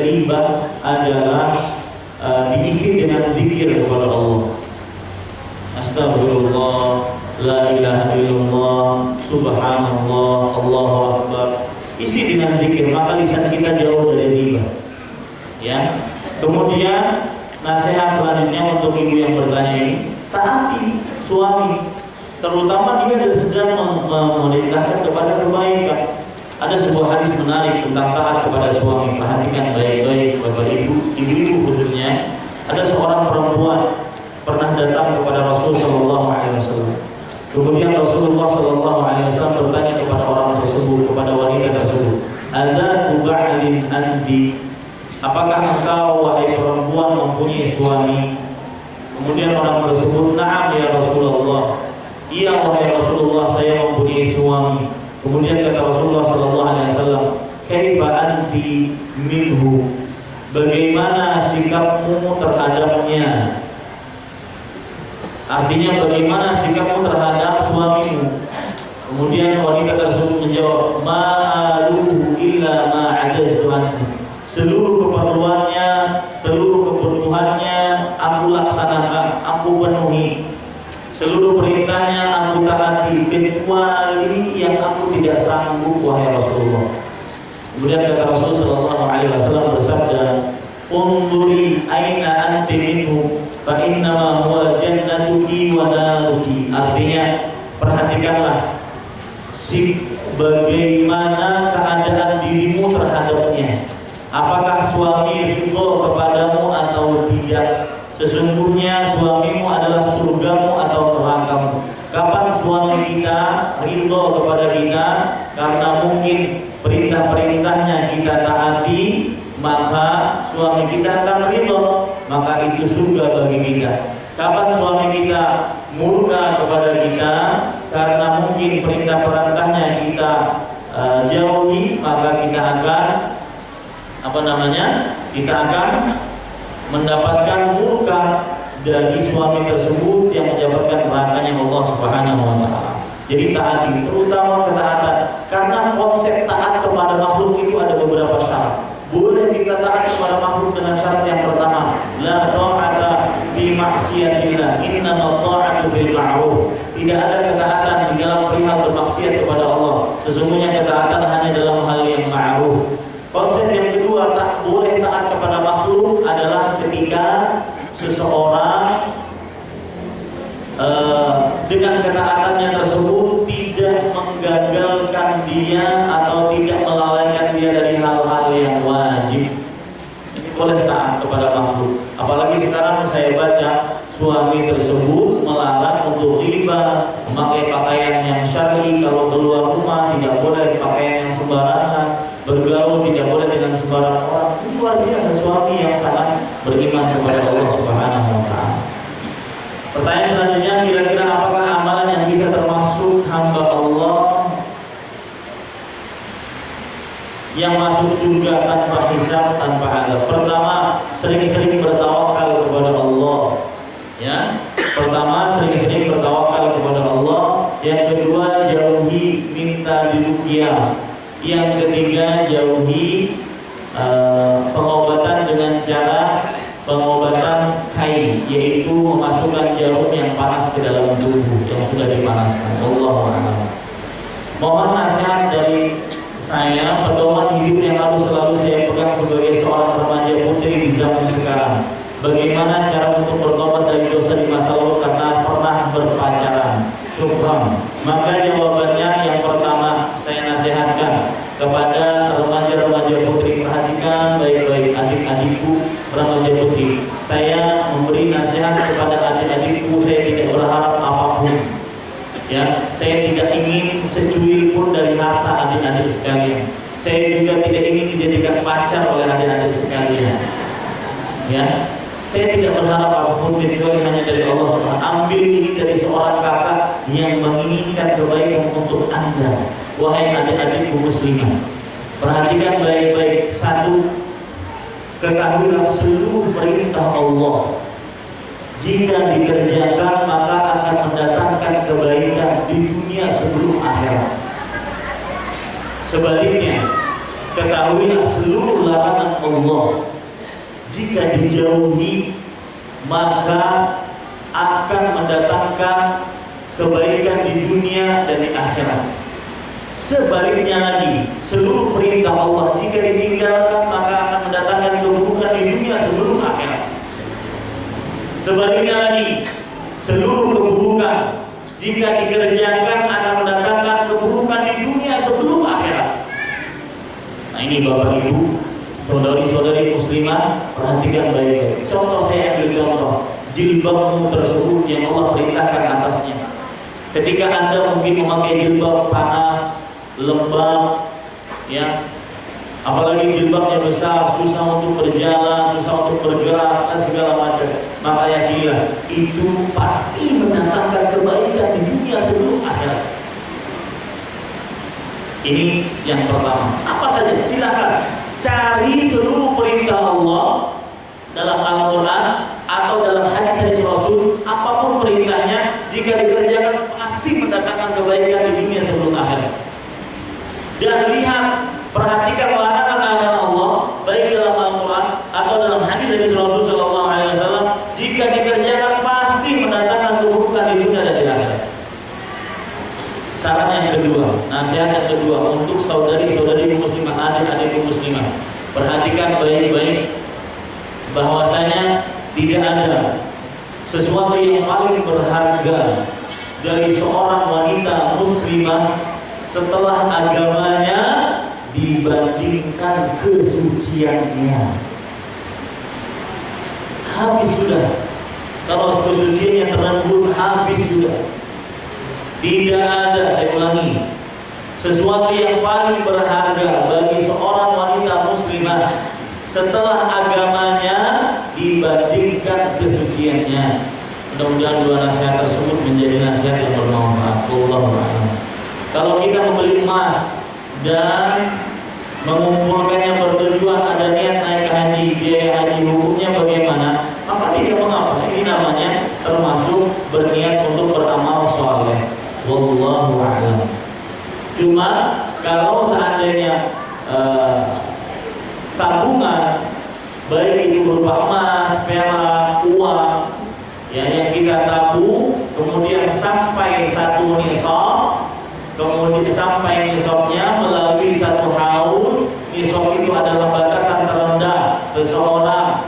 ghibah adalah diisi dengan zikir kepada Allah. Astagfirullah, la ilaha illallah, subhanallah, Allahu akbar. Isi dengan zikir, maka lisan kita jauh dari ghibah. Ya. Kemudian nasihat selanjutnya untuk ibu yang bertanya ini, taati suami, terutama dia sedang memerintahkan kepada kebaikan. Ada sebuah hadis menarik tentang taat kepada suami. Perhatikan baik-baik Bapak Ibu, ibu-ibu khususnya. Ada seorang perempuan pernah datang kepada Rasul sallallahu alaihi wasallam. Kemudian Rasulullah sallallahu alaihi wasallam bertanya kepada orang tersebut, kepada wanita tersebut, "Ada tuba'lin anti?" Apakah engkau wahai perempuan mempunyai suami? Kemudian orang tersebut, "Na'am ya Rasulullah." Iya wahai Rasulullah, saya mempunyai suami. Kemudian kata Rasulullah sallallahu alaihi wasallam, "Kaifa anti minhu?" Bagaimana sikapmu terhadapnya? Artinya bagaimana sikapmu terhadap suamimu? Kemudian wanita tersebut menjawab, "Ma'aluhu illa ma'ajaztu anhu." Seluruh keperluannya, seluruh kebutuhannya aku laksanakan, aku penuhi. Seluruh perintahnya aku taati, kecuali yang aku tidak sanggup wahai Rasulullah. Kemudian kata Rasul sallallahu alaihi wasallam bersabda, "Unduri aina anti minhu, fa innama huwa jannatuki wa naruki." Artinya, perhatikanlah bagaimana keadaan dirimu terhadapnya. Apakah suami ridho kepadamu atau tidak? Sesungguhnya suamimu adalah surgamu atau nerakamu. Kapan suami kita ridho kepada kita karena mungkin perintah-perintahnya kita taati, maka suami kita akan ridho, maka itu surga bagi kita. Kapan suami kita murka kepada kita karena mungkin perintah-perintahnya kita jauhi, maka kita akan kita akan mendapatkan murka dari suami tersebut yang mendapatkan nerakanya Allah Subhanahu wa taala. Jadi taati, terutama ketaatan, karena konsep taat kepada makhluk itu ada beberapa syarat. Boleh kita taat kepada makhluk dengan syarat yang pertama, la ta'ata fi ma'siyatillah, innama ta'atu fil ma'ruf. Tidak ada ketaatan di dalam perihal bermaksiat kepada Allah. Sesungguhnya ketaatan hanya dalam hal yang ma'ruf. Konsep yang kedua, tak boleh taat kepada makhluk adalah ketika seseorang dengan ketaatannya tersebut tidak menggagalkan dia atau tidak melalaikan dia dari hal-hal yang wajib. Ini boleh taat kepada makhluk. Apalagi sekarang saya baca suami tersebut melarang untuk ghibah, memakai pakaian yang syar'i, kalau keluar rumah tidak boleh pakaian yang sembarangan, bergaul tidak boleh dengan sembarang orang. Itu luar biasa suami yang sangat beriman kepada Allah Subhanahu wa taala. Pertanyaan selanjutnya, kira-kira apakah amalan yang bisa termasuk hamba Allah yang masuk surga tanpa hisab, tanpa azab? Pertama, sering-sering bertawakal kepada Allah. Ya, pertama sering-sering bertawakal kepada Allah. Yang kedua, jauhi minta diruqyah. Yang ketiga, jauhi pengobatan dengan cara pengobatan kai, yaitu memasukkan jarum yang panas ke dalam tubuh yang sudah dipanaskan. Allahu a'lam. Mohon nasihat dari saya, pedoman hidup yang harus selalu saya pegang sebagai seorang remaja putri di zaman sekarang. Bagaimana cara untuk bertobat dari dosa di masa lalu karena pernah berpacaran? Syukran. Maka jawabannya yang pertama saya nasihatkan kepada remaja-remaja putri, perhatikan baik-baik adik-adikku remaja putri. Saya memberi nasihat kepada adik-adikku, saya tidak berharap apapun. Ya, saya tidak ingin secuil pun dari harta adik-adik sekalian. Saya juga tidak ingin dijadikan pacar oleh adik-adik sekalian. Ya, saya tidak berharap apapun kecuali hanya dari Allah SWT. Ambil ini dari seorang kakak yang menginginkan kebaikan untuk Anda, wahai adik-adikku muslimah. Perhatikan baik-baik. Satu, ketahuilah seluruh perintah Allah jika dikerjakan maka akan mendatangkan kebaikan di dunia sebelum akhirat. Sebaliknya, ketahuilah seluruh larangan Allah jika dijauhi maka akan mendatangkan kebaikan di dunia dan di akhirat. Sebaliknya lagi, seluruh perintah Allah jika ditinggalkan maka akan mendatangkan keburukan di dunia sebelum akhirat. Sebaliknya lagi, seluruh keburukan jika dikerjakan akan mendatangkan keburukan di dunia sebelum akhirat. Nah ini Bapak Ibu, saudari-saudari muslimah, perhatikan baik-baik. Contoh, saya ambil contoh jilbabmu tersebut yang Allah perintahkan atasnya. Ketika Anda mungkin memakai jilbab panas, lembab, ya, apalagi jilbabnya besar, susah untuk berjalan, susah untuk bergerak, dan segala macam, maka yakinilah itu pasti mendatangkan kebaikan di dunia sebelum akhirat. Ini yang pertama. Apa saja? Silakan cari seluruh perintah Allah dalam Al-Quran atau dalam hadis Rasul, apapun perintahnya, jika dikerjakan pasti mendatangkan kebaikan di dunia sebelum akhirat. Dan lihat, perhatikan larangan-larangan Allah baik dalam Al-Quran atau dalam hadis dari Rasul Sallallahu Alaihi Wasallam, jika dikerjakan pasti mendatangkan keburukan di dunia dan di akhirat. Saran yang kedua, nasihat yang kedua untuk saudari-saudari muslimah, adik-adik muslimah, perhatikan baik-baik bahwasanya tidak ada sesuatu yang paling berharga dari seorang wanita muslimah setelah agamanya dibandingkan kesuciannya. Habis sudah. Kalau kesuciannya terenggut, habis sudah. Tidak ada, saya ulangi, sesuatu yang paling berharga bagi seorang wanita muslimah setelah agamanya dibandingkan kesuciannya. Mudah-mudahan dua nasihat tersebut menjadi nasihat yang bermanfaat. Wallahu a'lam. Kalau kita membeli emas dan mengumpulkannya bertujuan ada niat naik haji, biaya haji, hukumnya bagaimana? Maka tidak mengapa. Ini namanya termasuk berniat untuk beramal soleh. Wallahu a'lam. Cuma kalau seandainya tabungan baik itu berupa emas, perak, uang, ya, yang kita tabung kemudian sampai satu nisab, kemudian sampai nisabnya melalui satu haul. Nisab itu adalah batasan terendah seseorang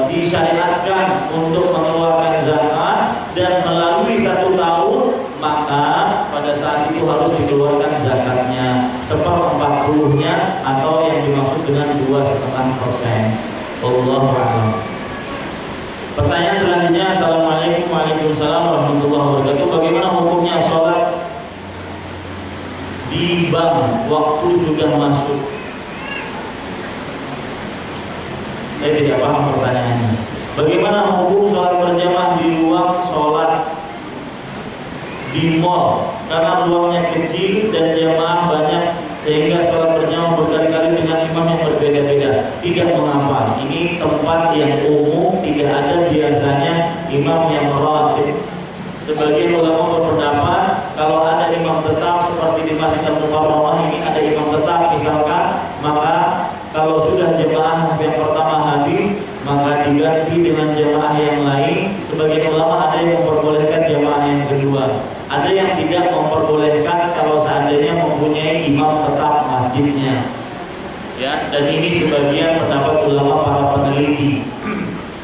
disyariatkan untuk mengeluarkan zakat, dan melalui satu tahun maka pada saat itu harus dikeluarkan zakatnya 1/40-nya atau yang dimaksud dengan 2,5%. Wallahu a'lam. Pertanyaan selanjutnya, Assalamualaikum warahmatullahi wabarakatuh. Bagaimana hukumnya sholat di bank waktu sudah masuk? Saya tidak paham pertanyaannya. Bagaimana hukum sholat berjamaah di ruang sholat di mall karena ruangnya kecil dan jamaah banyak sehingga sholat berjamaah berkali-kali dengan imam yang berbeda-beda? Tidak mengapa. Ini tempat yang umum, tidak ada biasanya imam yang merawatib. Sebagian ulama berpendapat kalau ada imam tetap seperti di Masjid Al-Mukarramah ini ada imam tetap misalkan, maka kalau sudah jemaah yang pertama habis maka diganti dengan jemaah yang lain. Sebagian ulama ada yang memperbolehkan jemaah yang kedua, ada yang tidak memperbolehkan kalau seandainya mempunyai imam tetap masjidnya, ya. Dan ini sebagian pendapat ulama para peneliti.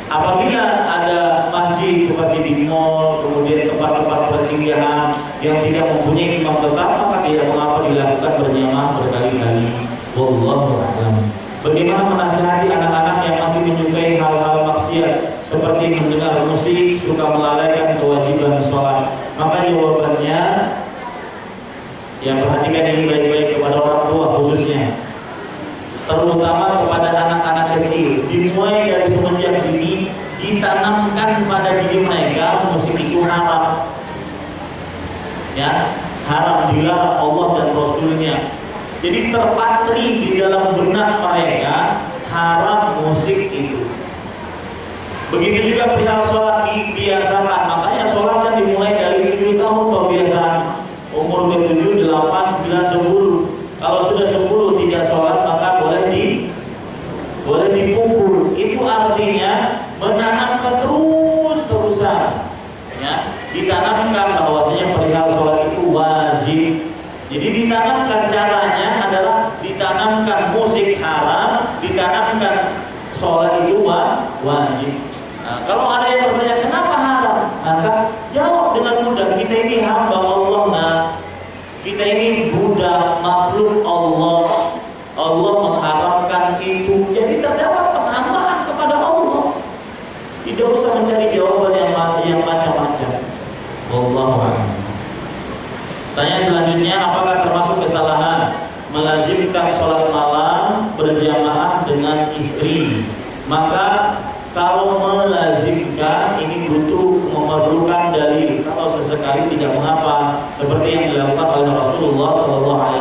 Apabila ada masjid seperti di mall, kemudian tempat-tempat persinggahan yang tidak mempunyai imam tetap, maka tidak mengapa dilakukan berjamaah berkali-kali. Wallahu a'lam. Bagaimana menasihati anak-anak yang masih menyukai hal-hal maksiat seperti mendengar musik, suka melalaikan kewajiban sholat? Maka jawabannya, ya, perhatikan ini baik-baik kepada orang tua khususnya, terutama kepada anak-anak kecil. Dimulai dari semenjak dini ditanamkan pada diri mereka musik itu haram, ya, haram, dilarang Allah dan Rasulnya. Jadi terpatri di dalam benak mereka haram musik itu. Begitu juga perihal sholat dibiasakan. Makanya sholat kan dimulai dari 7 tahun pembiasaan. Umur ke 7, 8, 9, 10. Kalau sudah 10 tidak sholat itu artinya menanamkan terus-terusan, ya, ditanamkan bahwasanya perihal sholat itu wajib. Jadi ditanamkan caranya adalah ditanamkan musik haram, ditanamkan sholat itu wajib. Nah, kalau ada yang bertanya kenapa haram, maka jawab dengan mudah, kita ini hamba Allah, nah, kita ini budak makhluk Allah. Allah mengharamkan itu, jadi terdapat penghambaan kepada Allah. Tidak usah mencari jawaban yang macam-macam. Wallahu a'lam. Tanya selanjutnya, apakah termasuk kesalahan melazimkan sholat malam berjamaah dengan istri? Maka kalau melazimkan ini memerlukan dalil. Kalau sesekali tidak mengapa, seperti yang dilakukan oleh Rasulullah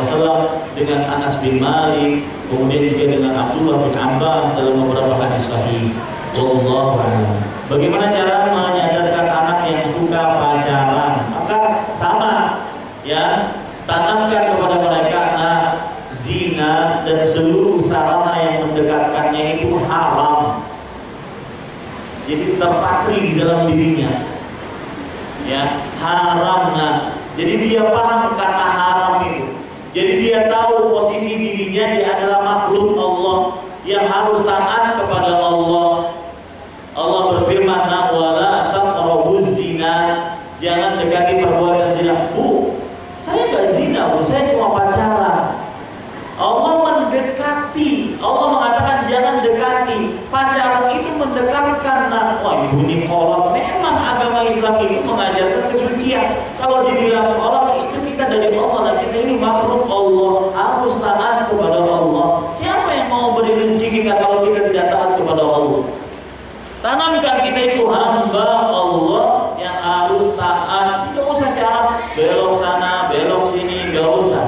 SAW dengan Anas bin Malik, kemudian juga dengan Abdullah bin Abbas dalam beberapa hadis sahih. Wallahu a'lam. Bagaimana cara menyadarkan anak yang suka pacaran? Maka sama, ya, tanamkan kepada mereka, nah, zina dan seluruh sarana yang mendekatkannya itu haram. Jadi terpatri di dalam dirinya, ya, haram. Nah, jadi dia paham kata haram itu. Jadi dia tahu posisi dirinya, dia adalah makhluk Allah yang harus taat kepada Allah. Allah berfirman, "Nah, wala taqrabuz zina." Jangan dekati perbuatan zina. Bu, saya gak zina, bu, saya cuma pacaran. Allah mendekati, Allah mengatakan jangan dekati. Pacaran itu mendekatkan. Nah, wah, ibu ini kolot. Memang agama Islam ini mengajarkan kesucian. Kalau dibilang kolot itu kita dari Allah, dan kita ini makhluk Allah, harus taat kepada Allah. Siapa yang mau beri rezeki kita kalau kita tidak taat kepada Allah? Tanamkan kita itu hamba Allah yang harus taat. Tidak usah cara belok sana, belok sini, gak usah.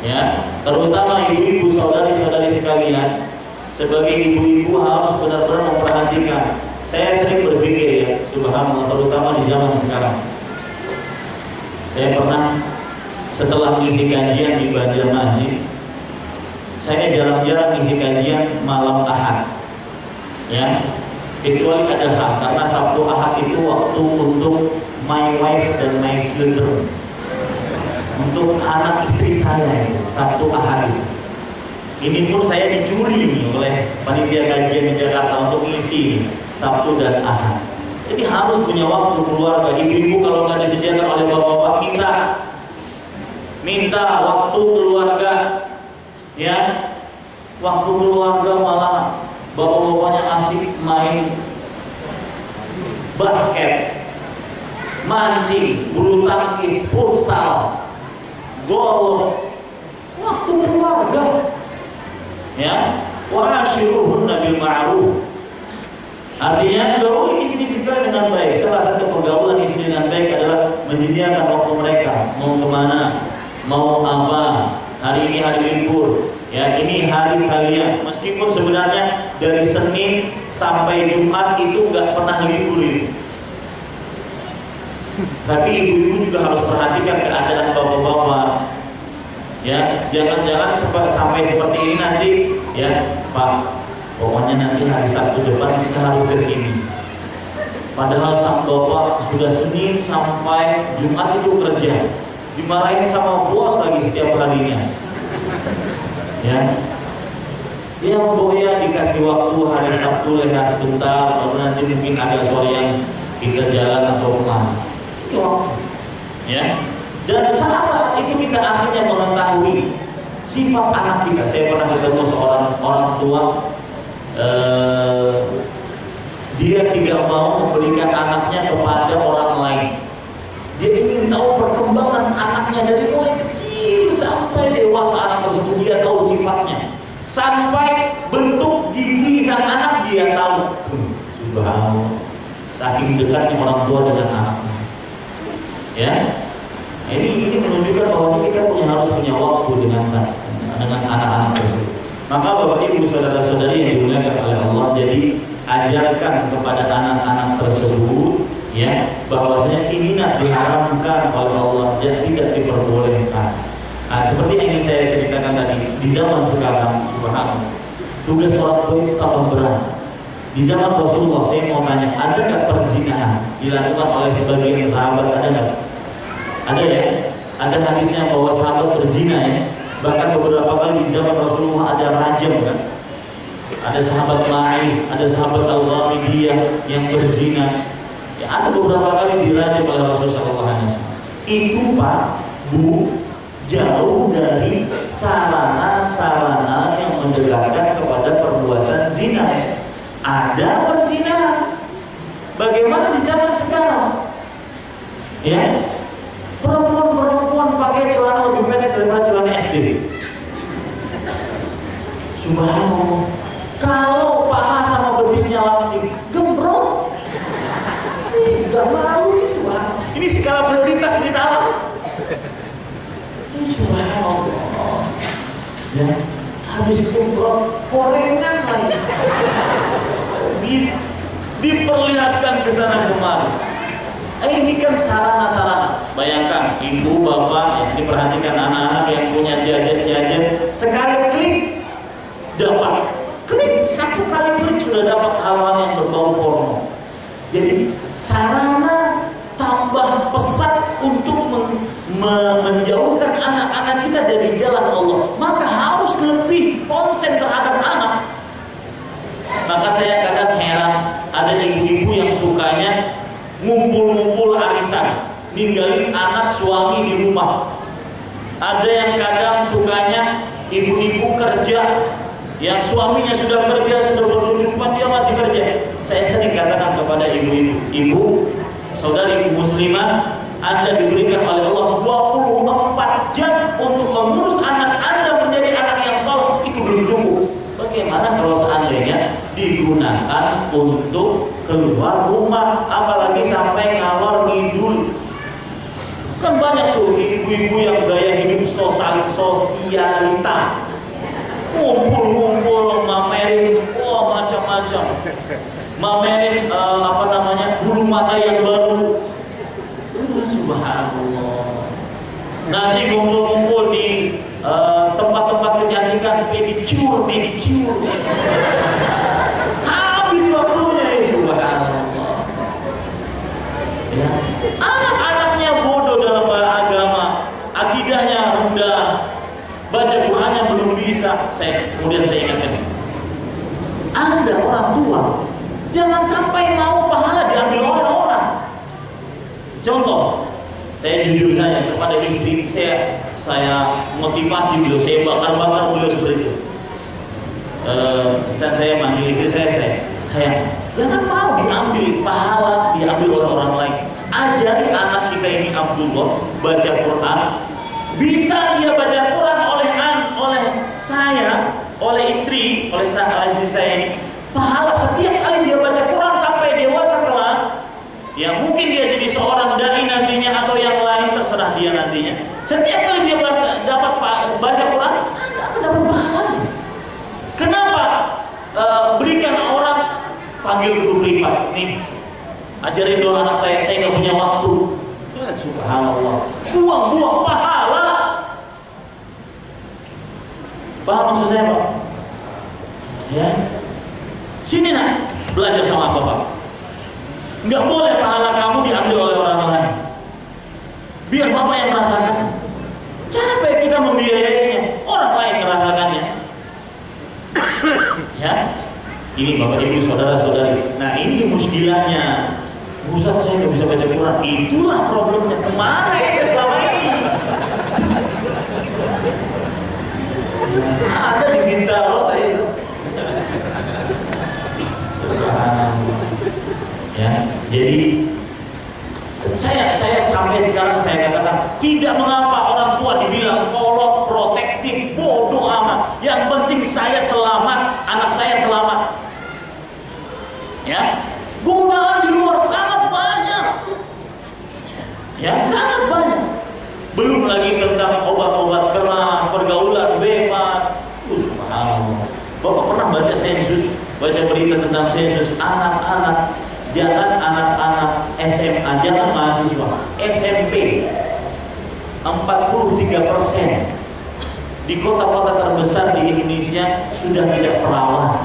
Ya, terutama ibu-ibu, saudari-saudari sekalian, sebagai ibu-ibu harus benar-benar memperhatikan. Saya sering berpikir, ya, subhanallah, terutama di zaman sekarang. Saya pernah setelah ngisi kajian di Banjarmasin, saya jarang-jarang ngisi kajian malam Ahad, ya, kecuali ada hal, karena Sabtu Ahad itu waktu untuk my wife dan my children, untuk anak istri saya itu, Sabtu Ahad. Ini pun saya dicuri oleh panitia kajian di Jakarta untuk isi Sabtu dan Ahad. Jadi harus punya waktu keluarga. Ibu-ibu kalau nggak disediakan oleh bapak-bapak, kita minta waktu keluarga, ya, waktu keluarga malah bapak-bapaknya asik main basket, mancing, bulu tangkis, futsal, golf, waktu keluarga, ya. Wa ashiruhunna bil ma'ruf. Artinya gauli istri-istri dengan baik. Salah satu pergaulan istri dengan baik adalah menyediakan waktu mereka. Mau kemana, mau apa, hari ini hari libur, ya, ini hari kalian. Meskipun sebenarnya dari Senin sampai Jumat itu nggak pernah libur ini. Tapi ibu-ibu juga harus perhatikan keadaan bapak-bapak, ya, jangan-jangan sampai seperti ini nanti, ya, Pak, pokoknya nanti hari Sabtu depan kita harus ke sini. Padahal sang bapak sudah Senin sampai Jumat itu kerja, dimarahin sama bos lagi setiap harinya, ya. Yang boya dikasih waktu hari Sabtu lewat sebentar, lalu nanti mungkin ada sore yang kita jalan atau kemana. Ya, dan saat-saat itu kita akhirnya mengetahui sifat anak kita. Saya pernah ketemu seorang orang tua, dia tidak mau memberikan anaknya kepada orang lain. Dia ingin tahu perkembangan anaknya dari mulai kecil sampai dewasa. Anak tersebut dia tahu sifatnya, sampai bentuk gigi sang anak dia tahu. Subhanallah, saking dekatnya orang tua dengan anaknya. Ya, ini menunjukkan bahwa kita harus punya waktu dengan anak-anak tersebut. Maka Bapak Ibu saudara-saudari yang dimuliakan oleh Allah, jadi ajarkan kepada anak-anak tersebut, ya, bahwasanya ini diharamkan oleh Allah dan tidak diperbolehkan. Nah, seperti yang ingin saya ceritakan tadi, di zaman sekarang, subhanallah, tugas orang tua itu tambah berat. Di zaman Rasulullah, saya mau tanya, ada nggak perzinahan dilakukan oleh sebagian sahabat? Ada nggak? Ada ya? Ada hadisnya bahwa sahabat berzina ya. Bahkan beberapa kali di zaman Rasulullah ada rajam kan. Ada sahabat Ma'is, ada sahabat Al-Ghamidiyah yang berzina. Ya, ada beberapa kali dirajam oleh Rasulullah SAW. Itu Pak, Bu, jauh dari sarana-sarana yang mendekatkan kepada perbuatan zina. Ada perzinahan. Bagaimana di zaman sekarang? Ya, perempuan pakai celana lebih pendek daripada celana SD. Subhanallah. Kalau paha sama betisnya langsing, gembrot. Gak malu nih, subhanallah. Ini skala prioritas ini salah. Ini subhanallah. Ya, habis gembrot, korengan lagi. Diperlihatkan ke sana kemari. Ini kan sarana-sarana. Bayangkan ibu, bapak, ya, diperhatikan anak-anak yang punya jajet-jajet. Sekali klik dapat. Klik, satu kali klik sudah dapat hal-hal yang berbau porno. Jadi sarana tambah pesat untuk menjauhkan anak-anak kita dari jalan Allah. Maka harus lebih konsen terhadap anak. Maka saya kadang heran, ada ibu-ibu yang sukanya ngumpul-ngumpul arisan, ninggalin anak suami di rumah. Ada yang kadang sukanya ibu-ibu kerja, yang suaminya sudah kerja, sudah berkecukupan, dia masih kerja. Saya sering katakan kepada ibu-ibu, ibu, saudari ibu muslimah, Anda diberikan oleh Allah 24 jam untuk mengurus anak Anda menjadi anak yang saleh, itu belum cukup. Bagaimana kalau seandainya digunakan untuk keluar rumah, apalagi sampai ngalor ngidul? Kan banyak tuh ibu-ibu yang gaya hidup sosialita, ngumpul-ngumpul, mamerin, macam-macam, mamerin bulu mata yang baru. Subhanallah. Nanti ngumpul-ngumpul di tempat-tempat kecantikan, pedicure. Habis waktunya, ya subhanallah. Ya. Anak-anaknya bodoh dalam agama, akidahnya rendah, baca Qur'annya belum bisa. Kemudian saya ingatkan, Anda orang tua, jangan sampai mau pahala diambil oleh orang. Contoh, saya jujur saja kepada istri saya motivasi beliau, saya bakar beliau seperti itu. Saya manggil istri saya jangan mau diambil pahala, diambil oleh orang lain. Ajari anak kita ini Abdullah baca Quran. Bisa dia baca Quran oleh saya, oleh istri saya ini. Pahala setiap kali dia baca Quran sampai dewasa kelak. Ya mungkin dia jadi seorang dai nantinya atau yang lain, terserah dia nantinya. Setiap kali dia dapat baca Quran, Anda akan dapat pahala. Kenapa? Berikan orang, panggil guru privat. Nih, ajarin doa anak saya nggak punya waktu. Ya, subhanallah. Buang-buang pahala. Paham maksud saya, Pak? Ya. Sini nak, belajar sama Bapak. Nggak boleh pahala kamu diambil oleh orang lain. Biar Bapak yang merasakan. Capek kita membiayainya, orang lain merasakannya. Ya, ini Bapak Ibu saudara-saudari. Nah ini muskilahnya. Ustaz saya nggak bisa baca Quran. Itulah problemnya. Kemana ya selama ini? Ada di Bintaro saya. Ya, jadi saya sampai sekarang saya katakan tidak mengapa orang tua dibilang kolot, protektif, bodoh amat. Yang penting saya selamat, anak saya selamat. Ya, godaan di luar sangat banyak. Ya, sangat banyak. Belum lagi tentang obat-obat keras, pergaulan bebas. Subhanallah. Bapak pernah baca sensus, baca berita tentang sensus anak-anak. Jangan anak-anak SMA, jangan mahasiswa SMP 43% di kota-kota terbesar di Indonesia sudah tidak perawan.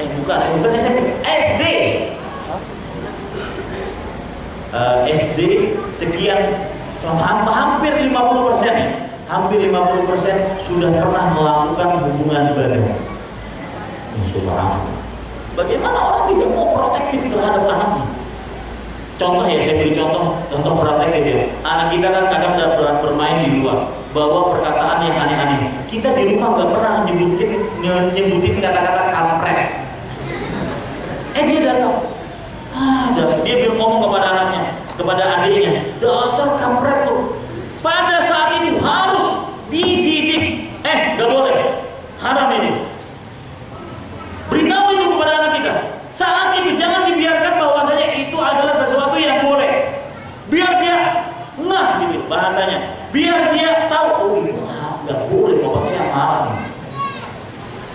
Bukan SMP, SD. SD sekian, hampir 50%. Hampir 50% sudah pernah melakukan hubungan badan. Subhanallah. Bagaimana orang tidak mau protektif terhadap anaknya? Contoh ya, saya beri contoh protektif ya. Anak kita kan kadang bermain di luar, bawa perkataan yang aneh-aneh. Kita di rumah nggak pernah nyebutin kata-kata kampret. Dia datang. Dia belum ngomong kepada anaknya, kepada adiknya, dasar kampret tuh. Pada saat itu harus dididik. Gak boleh, haram ini. Beritahu itu kepada anak kita. Saat itu jangan dibiarkan bahwasanya itu adalah sesuatu yang boleh. Biar dia gitu bahasanya. Biar dia tahu, itu gak boleh, bahwasanya haram.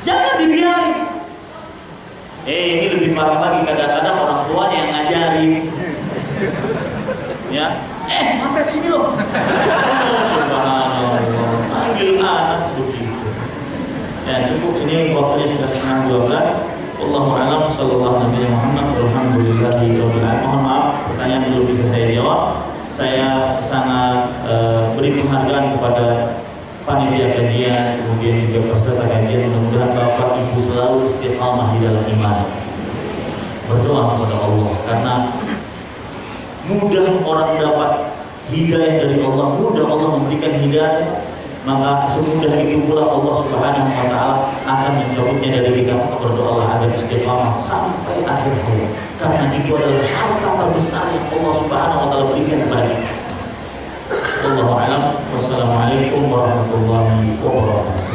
Jangan dibiarin. Ini lebih parah lagi, kadang-kadang orang tuanya yang ngajarin. Ya, kampret sini loh. Subhanallah, panggil anak begitu. Ya cukup, ini waktunya sudah setengah 12. Wallahu a'lam. Sallallahu alaihi Muhammad. Alhamdulillahirabbil alamin. Mohon maaf, pertanyaan belum bisa saya jawab. Saya sangat beri penghargaan kepada panitia kajian, kemudian juga peserta kajian. Mudah-mudahan Bapak Ibu selalu istiqamah di dalam iman. Berdoa kepada Allah, karena mudah orang dapat hidayah dari Allah, mudah Allah memberikan hidayah, maka semudah itu pula Allah Subhanahu wa taala akan mencabutnya dari kita. Berdoa agar istiqamah sampai akhir hayat, karena itu adalah harta terbesar yang Allah Subhanahu wa taala berikan kepada kita. Wallahu a'lam. Wassalamualaikum warahmatullahi wabarakatuh.